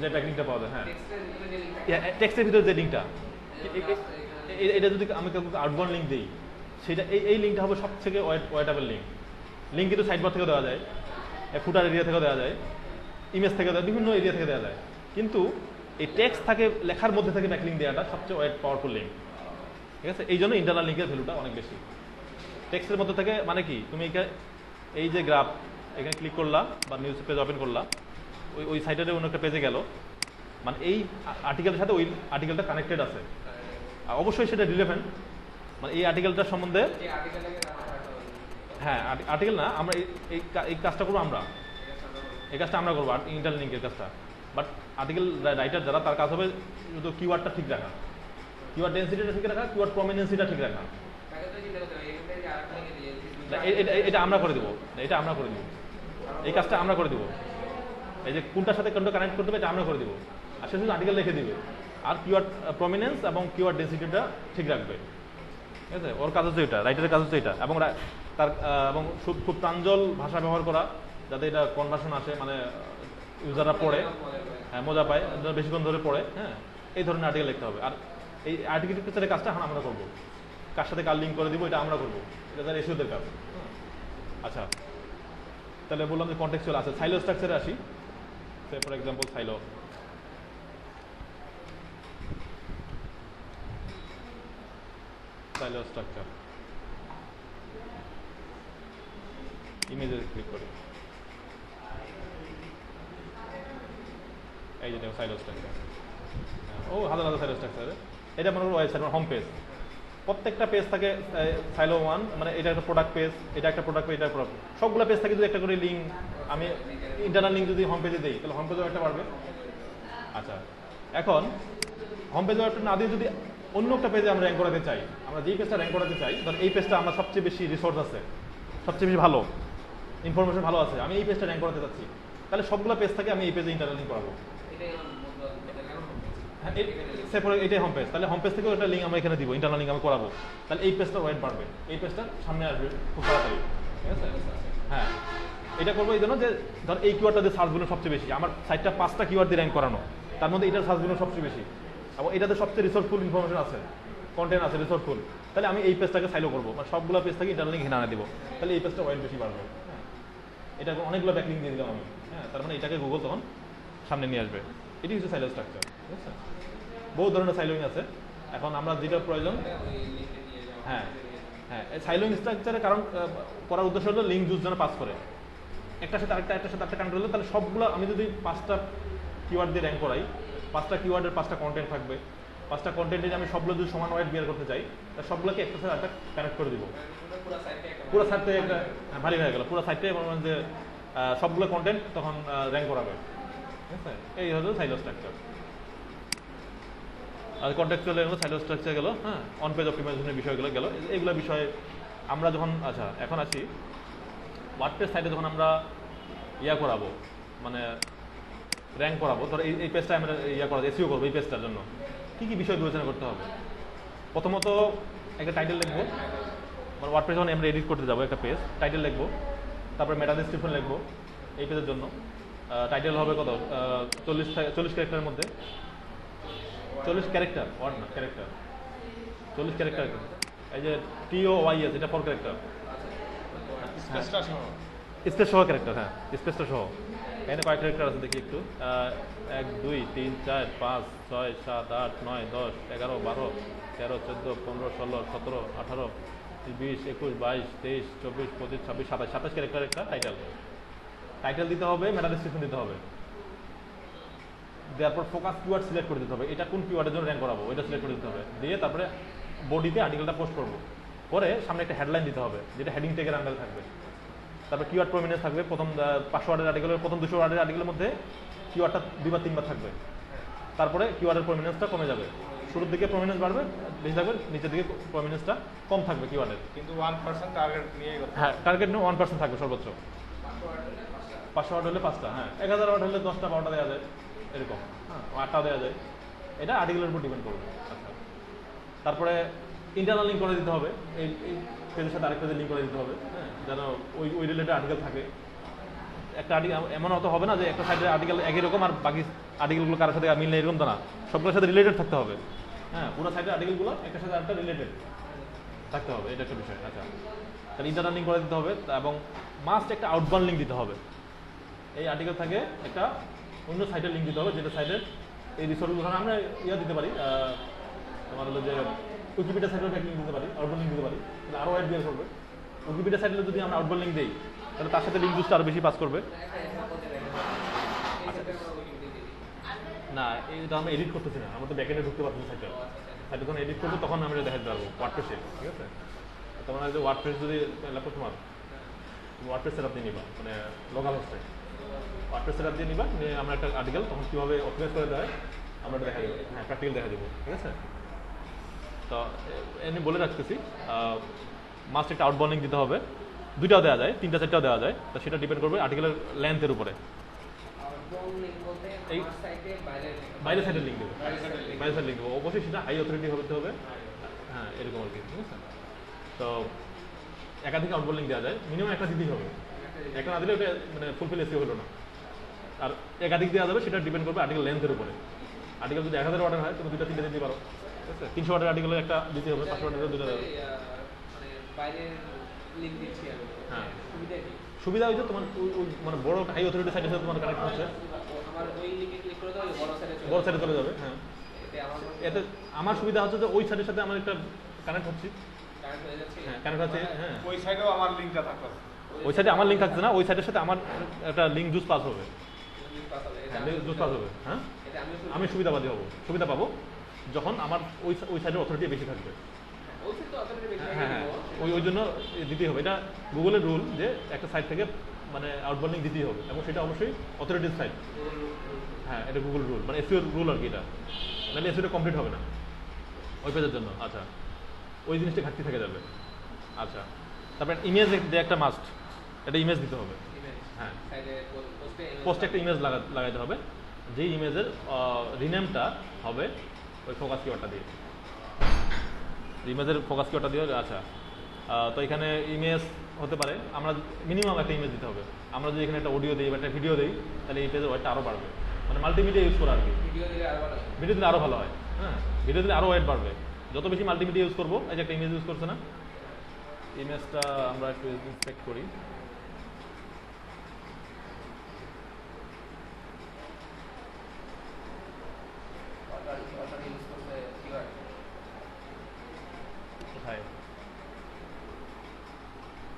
যে ব্যাকলিংটা পাওয়া যায়। হ্যাঁ, টেক্সটের ভিতরে যে লিঙ্কটা, এটা যদি আমি কাউকে আউটবাউন্ড লিঙ্ক দিই, সেটা এই লিঙ্কটা হবে সব থেকে ওয়েটেবল লিঙ্ক। লিঙ্ক কিন্তু সাইডবার থেকে দেওয়া যায়, ফুটার এরিয়া থেকে দেওয়া যায়, ইমেজ থেকে দেওয়া, বিভিন্ন এরিয়া থেকে দেওয়া যায়, কিন্তু এই টেক্সট থাকে লেখার মধ্যে থেকে ব্যাকলিং দেওয়াটা সবচেয়ে পাওয়ারফুল লিঙ্ক, ঠিক আছে? এই জন্য ইন্টারনাল লিঙ্কের ভ্যালুটা অনেক বেশি। টেক্সটের মধ্যে থেকে মানে কি, তুমি এই যে গ্রাফ এখানে ক্লিক করলা বা নিউজ পেজ ওপেন করলা, ওই সাইটের অন্য একটা পেজে গেল, মানে এই আর্টিকেলের সাথে ওই আর্টিকেলটা কানেক্টেড আছে, আর অবশ্যই সেটা রিলেভেন্ট, মানে এই আর্টিকেলটার সম্বন্ধে। হ্যাঁ, আর্টিকেল না, আমরা এই কাজটা করবো, আমরা এই কাজটা আমরা করবো ইন্টারনাল লিঙ্কের কাজটা, বাট আর্টিকেল রাইটার যারা, তার কাজ হবে শুধু কিওয়ার্ডটা ঠিক রাখা, কিওয়ার্ড ডেন্সিটিটা ঠিক রাখা, কিওয়ার্ড প্রমিনেন্সিটা ঠিক রাখা। এটা আমরা করে দেবো, এটা আমরা করে দেবো, এই কাজটা আমরা করে দেবো, এই যে কোনটার সাথে কোনটা কানেক্ট করতে হবে এটা আমরা করে দেবো, আর সে শুধু আর্টিকেল লিখে দিবে, আর কিওয়ার্ড প্রমিনেন্স এবং কিওয়ার্ড ডেন্সিটিটা ঠিক রাখবে, ঠিক আছে? ওর কাজ হচ্ছে এটা, রাইটারের কাজ হচ্ছে এটা, এবং তার এবং খুব প্রাঞ্জল ভাষা ব্যবহার করা, যাতে এটা কনভার্সন আসে, মানে ইউজাররা পড়ে, হ্যাঁ, মজা পায়, বেশিক্ষণ ধরে পড়ে, হ্যাঁ, এই ধরনের আর্টিকেল লিখতে হবে। আর এই আর্টিকেলের কাজটা আমরা করবো, কার সাথে কার লিঙ্ক করে দিব এটা আমরা করবো, এটা তার এসিওদের কাজ। আচ্ছা, তাহলে বললাম যে কনটেক্সচুয়াল আছে। সাইলো স্ট্রাকচারে আসি, for example silo, silo structure, ইমেজে ক্লিক করি, এই যে সাইলো স্ট্রাকচার, ও হাজার হাজার সাইলো স্ট্রাকচার। এটা মনে করো ওয়েবসাইট, হোম পেজ, প্রত্যেকটা পেজ থাকে সাইলো ওয়ান, মানে এটা একটা প্রোডাক্ট পেজ, এটা একটা প্রোডাক্ট পেজ, এটা প্রোডাক্ট, সবগুলো পেজ থাকে যদি একটা করে লিঙ্ক, আমি ইন্টারনাল লিঙ্ক যদি হোম পেজে দিই, তাহলে হোম পেজেও একটা পারবে। আচ্ছা, এখন হোম পেজেও একটা না দিয়ে যদি অন্য একটা পেজে আমরা র্যাঙ্ক করাতে চাই, আমরা যেই পেজটা র্যাঙ্ক করাতে চাই, ধর এই পেজটা আমার সবচেয়ে বেশি রিসোর্স আছে, সবচেয়ে বেশি ভালো ইনফরমেশন ভালো আছে, আমি এই পেজটা র্যাঙ্ক করাতে চাচ্ছি, তাহলে সবগুলো পেজ থেকে আমি এই পেজে ইন্টারনাল লিঙ্ক করাবো। সেপারেট এটাই হোম পেজ, তাহলে হোম পেজ থেকেও একটা লিঙ্ক আমরা এখানে দিব, ইন্টারনাল লিঙ্ক আমি করাবো, তাহলে এই পেজটা ওয়েট বাড়বে, এই পেজটা সামনে আসবে খুব তাড়াতাড়ি, ঠিক আছে? হ্যাঁ, এটা করবো এই জন্য যে ধর এই কিওয়ার্ডটা দিয়ে সার্চ ভলিউম সবচেয়ে বেশি, আমার সাইটটা 5টা কিওয়ার্ড দিয়ে র্যাঙ্ক করানো, তার মধ্যে এটার সার্চ ভলিউম সবচেয়ে বেশি এবং এটাতে সবচেয়ে রিসোর্সফুল ইনফরমেশন আছে, কন্টেন্ট আছে রিসোর্সফুল, তাহলে আমি এই পেজটাকে সাইলো করবো, মানে সবগুলো পেজ থেকে ইন্টারনাল লিঙ্ক এখানে আনা দিব, তাহলে এই পেজটা ওয়েট বেশি বাড়বে। হ্যাঁ, এটা অনেকগুলো ব্যাকলিঙ্ক দিয়ে দিলাম আমি, হ্যাঁ, তার মানে এটাকে গুগল তখন সামনে নিয়ে আসবে। এটি হচ্ছে সাইলো স্ট্রাকচার, ঠিক আছে? বহু ধরনের সাইলোইং আছে, এখন আমরা যেটা প্রয়োজন, হ্যাঁ হ্যাঁ, সাইলোইং স্ট্রাকচারের কারণ করার উদ্দেশ্য হলো লিঙ্ক জুস যেন পাস করে, একটার সাথে আরেকটা, একটার সাথে আরেকটা কানেক্ট হলে তাহলে সবগুলো আমি যদি 5টা কিওয়ার্ড দিয়ে র্যাঙ্ক করাই, 5টা কিওয়ার্ডের 5টা কন্টেন্ট থাকবে, 5টা কন্টেন্টে আমি সবগুলো যদি সমান ওয়েট বিয়ার করতে চাই, তাহলে সবগুলোকে একটার সাথে আরেকটা কানেক্ট করে দিব, পুরো সাইটে একটা ভারী হয়ে গেল, পুরো সাইটে যে সবগুলো কন্টেন্ট তখন র্যাঙ্ক করাবে, ঠিক আছে? এই হলো সাইলো স্ট্রাকচার। আর কন্টেক্সচুয়াল গেলো, সাইলো স্ট্রাকচার গেলো, হ্যাঁ, অন পেজ অপটিমাইজেশনের বিষয়গুলো গেলো, এইগুলো বিষয়ে আমরা যখন, আচ্ছা এখন আসি ওয়ার্ডপ্রেস সাইটে যখন আমরা ইয়া করাবো, মানে র্যাঙ্ক করাবো, ধর এই পেজটা আমরা ইয়া করা এসইও করবো, এই পেজটার জন্য কী কী বিষয় বিবেচনা করতে হবে? প্রথমত একটা টাইটেল লিখবো, মানে ওয়ার্ডপ্রেস যখন আমরা এডিট করতে যাবো একটা পেজ, টাইটেল লিখবো, তারপরে মেটা ডেসক্রিপশন লিখবো এই পেজের জন্য, টাইটেল হবে কত 40 ক্যারেক্টারের মধ্যে, 40 ক্যারেক্টার, ওয়ার্ড না ক্যারেক্টার, 40 ক্যারেক্টার, এই যে TOYS এটা 4 ক্যারেক্টার, স্পেসটা সহ স্পেস সহ ক্যারেক্টার, হ্যাঁ স্পেসটা সহ। এখানে কয়েক ক্যারেক্টার আছে দেখি একটু, 1 2 3 4 5 6 7 8 9 10 11 12 13 14 15 16 17 18 20 21 22 23 24 25 26 27 ক্যারেক্টার একটা টাইটেল দিতে হবে, মেটা ডেসক্রিপশন দিতে হবে, দেওয়ার পর ফোকাস কিওয়ার্ড সিলেক্ট করে দিতে হবে, এটা কোন কিওয়ার্ডের জন্য র্যাঙ্ক করাবো এটা সিলেক্ট করে দিতে হবে, দিয়ে তারপরে বডিতে আর্টিকেলটা পোস্ট করবো, পরে সামনে একটা হেডলাইন দিতে হবে যেটা হেডিং টেগের আন্ডারে থাকবে, তারপর কিওয়ার্ড প্রমিনেন্স থাকবে, প্রথম 500 ওয়ার্ডের আর্টিকেলের প্রথম 200 ওয়ার্ডের আর্টিকেলের মধ্যে কিওয়ার্ডটা 2 বা 3 বার থাকবে, তারপরে কিওয়ার্ডের প্রমিনেন্সটা কমে যাবে, শুরুর দিকে প্রমিনেন্স বাড়বে বেশি থাকবে, নিচের দিকে প্রমিনেন্সটা কম থাকবে কিওয়ার্ডের, কিন্তু 1% টার্গেট নিয়ে হ্যাঁ টার্গেট 1% থাকবে সর্বোচ্চ, 500 ওয়ার্ড হলে 5টা, হ্যাঁ 1000 ওয়ার্ড হলে 10টা 12টা দেওয়া যায়, এরকম, হ্যাঁ 8টা দেওয়া যায়, এটা আর্টিকেলের উপর ডিপেন্ড করবে। আচ্ছা, তারপরে ইন্টারনাল লিঙ্ক করে দিতে হবে, এই পেজের সাথে আরেক পেজে লিঙ্ক করে দিতে হবে, হ্যাঁ যেন ওই রিলেটেড আর্টিকেল থাকে, একটা আর্টিকেল এমন হতে হবে না যে একটা সাইডের আর্টিকেল একই রকম আর বাকি আর্টিকেলগুলো কারোর সাথে মিল নেই, এরকম তো না, সবগুলোর সাথে রিলেটেড থাকতে হবে, হ্যাঁ পুরো সাইডের আর্টিকেলগুলো একটার সাথে আরেকটা রিলেটেড থাকতে হবে, এটা একটা বিষয়। আচ্ছা, তাহলে ইন্টারনাল লিঙ্ক করে দিতে হবে এবং মাস্ট একটা আউটবাউন্ড লিঙ্ক দিতে হবে, এই আর্টিকেল থাকে একটা অন্য সাইটের লিঙ্ক দিতে হবে, যেটা সাইটের এই রিসোর্সগুলো আমরা ইয়া দিতে পারি, তোমার হলো যে উইকিপিডিয়া সাইটের একটা লিঙ্ক দিতে পারি, আউটবাউন্ড লিঙ্ক দিতে পারি, তাহলে আরও অ্যাড দিয়ে করবে। উইকিপিডিয়া সাইটে যদি আমরা আউটবাউন্ড লিঙ্ক দিই তাহলে তার সাথে লিঙ্ক বুস্ট আরও বেশি পাস করবে। না, এটা আমরা এডিট করতেছি না, আমরা তো ব্যাকএন্ডে ঢুকতে পারছি না সাইটে, সাইটে যখন এডিট করবো তখন আমরা দেখাতে পারবো ওয়ার্ডপ্রেসে, ঠিক আছে? তোমার যে ওয়ার্ডপ্রেস যদি ল্যাপটপ তোমার ওয়ার্ডপ্রেস সেটআপ দিয়ে নিবা, মানে লোকাল হোস্টে ওয়ার্ডপ্রেস সেটআপ দিয়ে নিবা, নিয়ে আমরা একটা আর্টিকেল তখন কীভাবে অপটিমাইজ করে দেয় আমরা এটা দেখা দেবো, হ্যাঁ প্র্যাকটিক্যাল দেখা দেবো, ঠিক আছে? তো এমনি বলে রাখতেছি, মাস্ট একটা আউটবাউন্ড লিঙ্ক দিতে হবে, 2টাও দেওয়া যায়, 3টা 4টাও দেওয়া যায়, তো সেটা ডিপেন্ড করবে আর্টিকেলের লেন্থের উপরে। এই বাইরের সাইডের লিঙ্ক দেবে, বাইরের সাইড লিঙ্ক দেবো, অবশ্যই সেটা হাই অথরিটি হতে হবে, হ্যাঁ এরকম আর কি, ঠিক আছে? তো একাধিক আউটবাউন্ড লিঙ্ক দেওয়া যায়, মিনিমাম একটা দিতেই হবে, একটা না দিলে ওটা মানে ফুলফিল এসিও হলো না, আর একাধিক দেওয়া যাবে সেটা ডিপেন্ড করবে আর্টিকেল লেন্থের উপরে। আর্টিকেল যদি 1000 ওয়ার্ডের হয় তুমি 2টা 3টা দিতে পারো, ঠিক আছে? 300 ওয়ার্ডের আর্টিকেলের একটা দিতে হবে, 500 ওয়ার্ডের 2টা দেবে। হ্যাঁ, সুবিধা হয়েছে তোমার মানে বড় হাই অথরিটি সাইটের সাথে তোমার কানেক্ট হচ্ছে, বড় সাইটে চলে যাবে, হ্যাঁ এতে আমার সুবিধা হচ্ছে যে ওই সাইটের সাথে আমার একটা কানেক্ট হচ্ছে, হ্যাঁ কানেক্ট হচ্ছে, হ্যাঁ ওই সাইডেও আমার লিঙ্কটা থাকবে, ওই সাইডে আমার লিঙ্ক থাকছে না, ওই সাইটের সাথে আমার একটা লিঙ্ক জুস পাস হবে, জুস পাস হবে, হ্যাঁ আমি সুবিধা পাবো যখন আমার ওই সাইডের অথরিটি বেশি থাকবে, হ্যাঁ হ্যাঁ ওই জন্য দিতেই হবে, এটা গুগলের রুল যে একটা সাইট থেকে মানে আউটবাউন্ড লিঙ্ক দিতেই হবে এবং সেটা অবশ্যই অথরিটির সাইট, হ্যাঁ এটা গুগল রুল, মানে এসইওর রুল আর কি, এটা নাহলে এসইওটা কমপ্লিট হবে না ওই পেজের জন্য। আচ্ছা, ওই জিনিসটা ঘাটতি থেকে যাবে। আচ্ছা, তারপরে ইমেজ যে একটা মাস্ট, একটা ইমেজ দিতে হবে, হ্যাঁ পোস্টে একটা ইমেজ লাগাইতে হবে, যেই ইমেজের রিনেমটা হবে ওই ফোকাস কিওয়ার্ডটা দিয়ে, ইমেজের ফোকাস কিওয়ার্ডটা দিয়ে। আচ্ছা, তো এখানে ইমেজ হতে পারে, আমরা মিনিমাম একটা ইমেজ দিতে হবে। আমরা যদি এখানে একটা অডিও দিই বা একটা ভিডিও দিই, তাহলে এই পেজের ওয়েটটা আরও বাড়বে, মানে মাল্টিমিডিয়া ইউজ করা আর কি। ভিডিও দিলে আরো ভালো। ভিডিও দিলে আরও ভালো হয়, হ্যাঁ, ভিডিও দিলে আরও ওয়েট বাড়বে যত বেশি মাল্টিমিডিয়া ইউজ করবো। এই যে একটা ইমেজ ইউজ করছে না, ইমেজটা আমরা একটু ইন্সপেক্ট করি। অর্ডার ইউজ করতে কিওয়ার্ড কোথায়?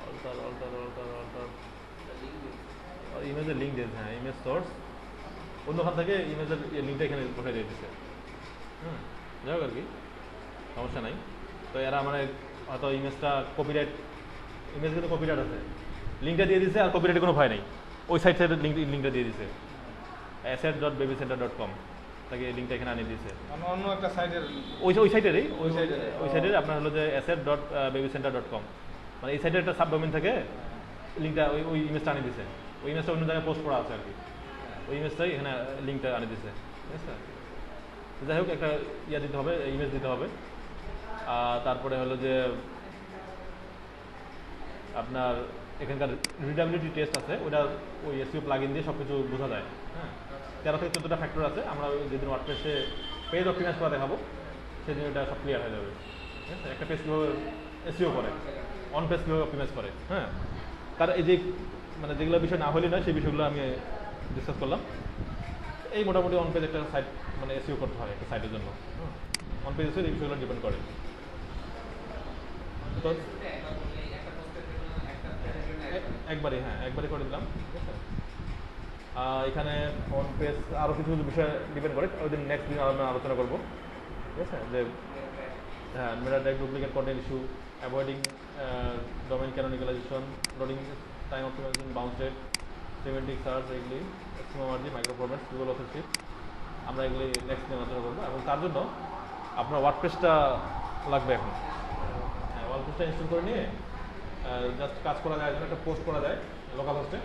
Alter alter alter alter link দিন। ইমেজের লিঙ্ক দিয়েছে, হ্যাঁ, ইমেজ সোর্স অন্যখান থেকে ইমেজের লিঙ্কটা এখানে পাঠিয়ে দিয়ে দিচ্ছে। হুম, যাই হোক আর কি, সমস্যা নাই। তো এরা মানে হয়তো ইমেজটা কপিরাইট, ইমেজ কিন্তু কপিরাইট আছে, লিঙ্কটা দিয়ে দিচ্ছে আর কপিরাইটের কোনো ভয় নেই। ওই সাইট থেকে লিঙ্কটা দিয়ে দিচ্ছে asset.babycenter.com, তাকে লিঙ্কটা এখানে আনিয়ে দিয়েছে অন্য একটা সাইটের ওই সাইটেরই, ওই সাইটের। ওই সাইটের আপনার হলো যে asset.babycenter.com, মানে এই সাইটের একটা সাবডোমেন থেকে লিঙ্কটা ওই ইমেজটা আনিয়ে দিচ্ছে। ওই ইমেজটা অন্য জায়গায় পোস্ট করা আছে আর কি, ওই ইমেজটাই এখানে লিঙ্কটা আনিয়ে দিচ্ছে, ঠিক আছে। যাই হোক, একটা ইয়া দিতে হবে, ইমেজ দিতে হবে। তারপরে হলো যে আপনার এখানকার রিডাবিলিটি টেস্ট আছে, ওটা ওই এসইও প্লাগইন দিয়ে সব কিছু বোঝা যায়। হ্যাঁ, 13 থেকে 14টা ফ্যাক্টর আছে। আমরা যেদিন ওয়ার্ডপ্রেসে পেজ অপটিমাইজ করা দেখাবো সেদিন এটা সব ক্লিয়ার হয়ে যাবে, ঠিক আছে। একটা পেজ কীভাবে এসইও করে, অন পেজ কীভাবে অপটিমাইজ করে, হ্যাঁ, তার এই যে মানে যেগুলো বিষয় না হলে নয় সেই বিষয়গুলো আমি ডিসকাস করলাম। এই মোটামুটি অন পেজ একটা সাইট মানে এসইও করতে হয় একটা সাইটের জন্য, অন পেজ এই বিষয়গুলো ডিপেন্ড করে। তো একবারই, হ্যাঁ, একবারই করে দিলাম, ঠিক আছে। এখানে অন পেজ আরও কিছু কিছু বিষয় ডিপেন্ড করে, ওই দিন নেক্সট দিন আমরা আলোচনা করবো, ঠিক আছে। যে হ্যাঁ, meta tag, duplicate content issue, avoiding domain canonicalization, loading time optimization, bounce rate, semantic search, এগুলি এক্সিমার্জি, মাইক্রো ফরম্যাট, গুগল অথেন্টিক, আমরা এগুলি নেক্সট দিন আলোচনা করবো। এবং তার জন্য আপনার ওয়ার্ডপ্রেসটা লাগবে এখন। হ্যাঁ, ওয়ার্ডপ্রেসটা ইনস্টল করে নিয়ে জাস্ট কাজ করা যায়, যেন একটা পোস্ট করা যায় লোকাল হোস্টে,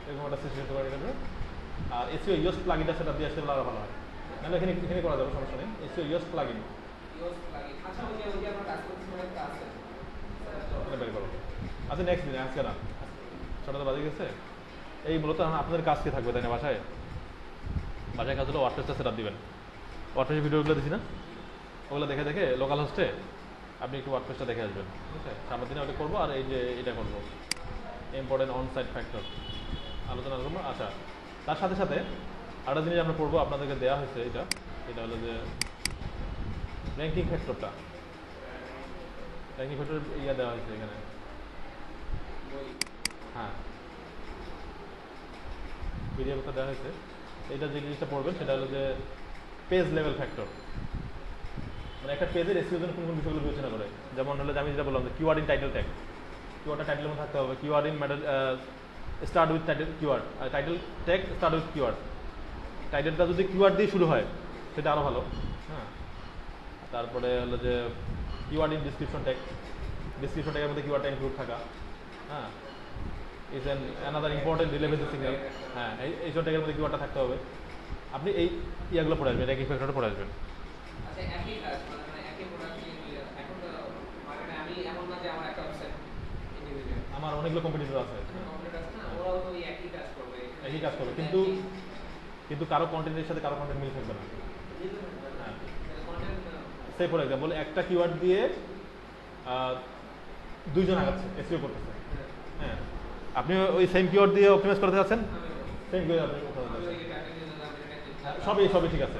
এরকম একটা সিস্টেম করে নিতে হবে। আর এসইও ইয়োস্ট প্লাগইনটা সেটা দিয়ে আসলে আরও ভালো হয়, নাহলে এখানে করা যাবে, সমস্যা নেই। এসইও ইয়োস্ট প্লাগইন আচ্ছা, ওই যে আমরা কাজ করতে সময় একটা আছে বের করো। আচ্ছা, নেক্সট দিন, আজকে না, 6টা বাজে গেছে। এই মূলত আপনাদের কাজ কি থাকবে তাই না? বাসায় কাজ হলো ওয়ার্ডপ্রেসটা সেট আপ দিবেন। ওয়ার্ডপ্রেসের ভিডিওগুলো দিছি না, ওগুলো দেখে দেখে লোকাল হোস্টে আপনি একটু ওয়ার্ডপ্রেসটা দেখে আসবেন, ঠিক আছে। সামনের দিনে ওটা করবো। আর এই যে এটা করবো ইম্পর্টেন্ট অন সাইট ফ্যাক্টর আলোচনা করবো। আচ্ছা, তার সাথে সাথে আরেকটা জিনিস আমরা পড়বো, আপনাদেরকে দেওয়া হয়েছে এটা হলো যে র্যাঙ্কিং ফ্যাক্টরটা, র্যাঙ্কিং ফ্যাক্টর ইয়া দেওয়া হয়েছে এখানে, হ্যাঁ, পিডিএফটা দেওয়া হয়েছে। এটা যে জিনিসটা পড়বেন সেটা হলো যে পেজ লেভেল ফ্যাক্টর, মানে একটা পেজের এসইওর জন্য কোন কোন বিষয়গুলো বিবেচনা করে। যেমন হলো যে আমি যেটা বললাম যে কিওয়ার্ড ইন টাইটেল ট্যাগ, কিওয়ার্ডটা টাইটেলের মধ্যে থাকতে হবে। Keyword in start with title keyword, title tag start with keyword, টাইটেলটা যদি কিওয়ার্ড দিয়ে শুরু হয় সেটা আরও ভালো, হ্যাঁ। তারপরে হলো যে keyword in description tag, description ট্যাগের মধ্যে কিওয়ার্ডটা ইনক্লুড থাকা, হ্যাঁ, is another important relevancy signal, হ্যাঁ, এইসব ট্যাগের মধ্যে কিওয়ার্ডটা থাকতে হবে। আপনি এই ইয়াগুলো পড়ে আসবেন, র্যাঙ্কিং ফ্যাক্টরটা পড়ে আসবেন। আচ্ছা, একই কাজ মানে একই প্রোডাক্ট নিয়ে এখন তো মানে আমি এমন না যে আমার একটা ওয়েবসাইট ইন্ডিভিজুয়াল, আমার অনেকগুলো কম্পিটিটর আছে, কমপ্লিট আছে না, ওরাও তো ওই একই কাজ করবে, একই কাজ করবে, কিন্তু কারো কন্টেন্টের সাথে কারো কন্টেন্ট মিল থাকবে না। হ্যাঁ, সেই ফর এক্সাম্পল একটা কিওয়ার্ড দিয়ে দুইজন আগাচ্ছে, এসইও করতেছে, হ্যাঁ, আপনি ওই সেম কিওয়ার্ড দিয়ে অপটিমাইজ করতে যাচ্ছেন, সেম কিওয়ার্ড আপনি করতে যাচ্ছেন, সবই ঠিক আছে,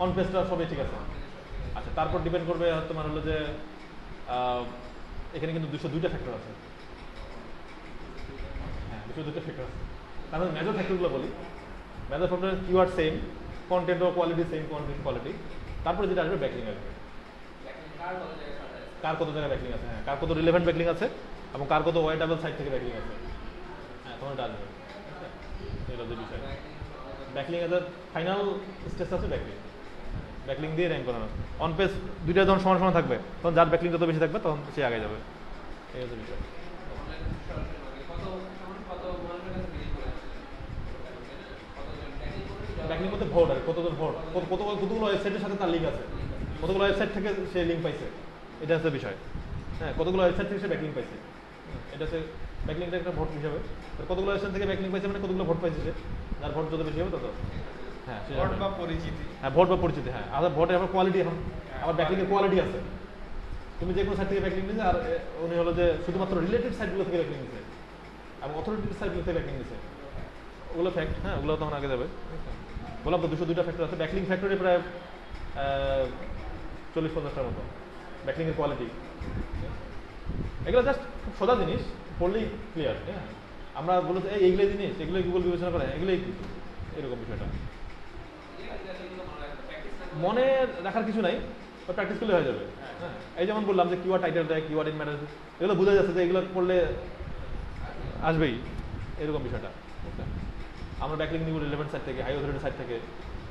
অন পেজটা সবই ঠিক আছে। আচ্ছা, তারপর ডিপেন্ড করবে তোমার হলো যে এখানে কিন্তু 202টা ফ্যাক্টর আছে, হ্যাঁ, 202টা ফ্যাক্টর আছে। তাহলে মেজর ফ্যাক্টরগুলো বলি। Major factor keyword same, content ও কোয়ালিটি সেম, কন্টেন্ট কোয়ালিটি। তারপরে যেটা আসবে ব্যাকলিং আসবে, কার কত জায়গায় ব্যাকলিং আছে, হ্যাঁ, কার কত রিলেভেন্ট ব্যাকলিং আছে এবং কার কত ওয়েটেবল সাইট থেকে ব্যাকলিং আছে, হ্যাঁ, তখন এটা আসবে। এটা হচ্ছে বিষয়। ব্যাকলিং এর ফাইনাল স্টেজ আছে ব্যাকলিং দিয়ে র্যাঙ্ক করানো। অন পেজ দুইটা যখন সমান সমান থাকবে তখন যার ব্যাকলিং যত বেশি থাকবে তখন সে আগে যাবে, এই হচ্ছে বিষয়। ব্যাকলিং বলতে ভোট আর কতগুলো ভোট, কতগুলো ওয়েবসাইটের সাথে তার লিঙ্ক আছে, কতগুলো ওয়েবসাইট থেকে সে লিঙ্ক পাইছে, এটা হচ্ছে বিষয়। হ্যাঁ, কতগুলো ওয়েবসাইট থেকে সে ব্যাকলিং পাইছে, এটা হচ্ছে ব্যাকলিংটা একটা ভোট হিসাবে। কতগুলো ওয়েবসাইট থেকে ব্যাকলিং পাইছে মানে কতগুলো ভোট পাইছে সে, যার ভোট যত বেশি হবে তত। হ্যাঁ, ভোট বা পরিচিতি। হ্যাঁ, ভোট বা পরিচিতি। হ্যাঁ, আর ভোটের আমার কোয়ালিটি, এখন আমার ব্যাকলিংয়ের কোয়ালিটি আছে। তুমি যে কোনো সাইট থেকে ব্যাকলিং নিয়েছে, আর উনি হলো যে শুধুমাত্র রিলেটেড সাইটগুলো থেকে ব্যাকলিং নিচ্ছে এবং অথরিটিভ সাইটগুলো থেকে ব্যাকলিং নিচ্ছে, ওগুলো ফ্যাক্ট। হ্যাঁ, ওগুলো তখন আগে যাবে। বললাম তো 202টা ফ্যাক্টর আছে, ব্যাকলিং ফ্যাক্টরে প্রায় 40-50টার মতো ব্যাকলিংয়ের কোয়ালিটি। এগুলো জাস্ট খুব সোজা জিনিস, পড়লেই ক্লিয়ার। হ্যাঁ, আমরা বলতে এইগুলো জিনিস, এগুলোই গুগল বিবেচনা করে, এগুলোই কিন্তু এরকম বিষয়টা মনে রাখার কিছু নাই, প্র্যাকটিস করলে হয়ে যাবে। হ্যাঁ, এই যেমন বললাম যে কিওয়ার্ড টাইটেল দেয়, কিওয়ার্ড ইন ম্যাটার, এগুলো বোঝা যাচ্ছে যে এগুলো পড়লে আসবেই, এরকম বিষয়টা। আমরা ব্যাকলিং নিব রিলেভেন্ট সাইট থেকে, হাই অথরিটি সাইট থেকে,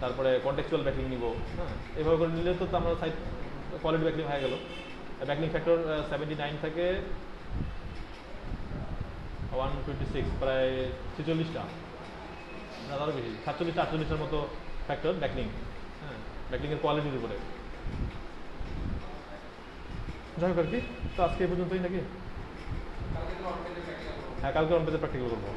তারপরে কন্টেক্সচুয়াল ব্যাকলিং নিব। হ্যাঁ, এভাবে করে নিলে তো আমরা সাইট কোয়ালিটি ব্যাকলিং হয়ে গেল। ব্যাকলিং ফ্যাক্টর 79 থেকে 126, প্রায় 46টা না তারও বেশি, 47-48টার মতো ফ্যাক্টর ব্যাকলিং। হ্যাঁ, ব্যাকলিংয়ের কোয়ালিটির উপরে। যাই হোক আর কি, তো আজকে এই পর্যন্তই নাকি? হ্যাঁ, কালকে অন পেজে প্র্যাকটিক্যাল করবো।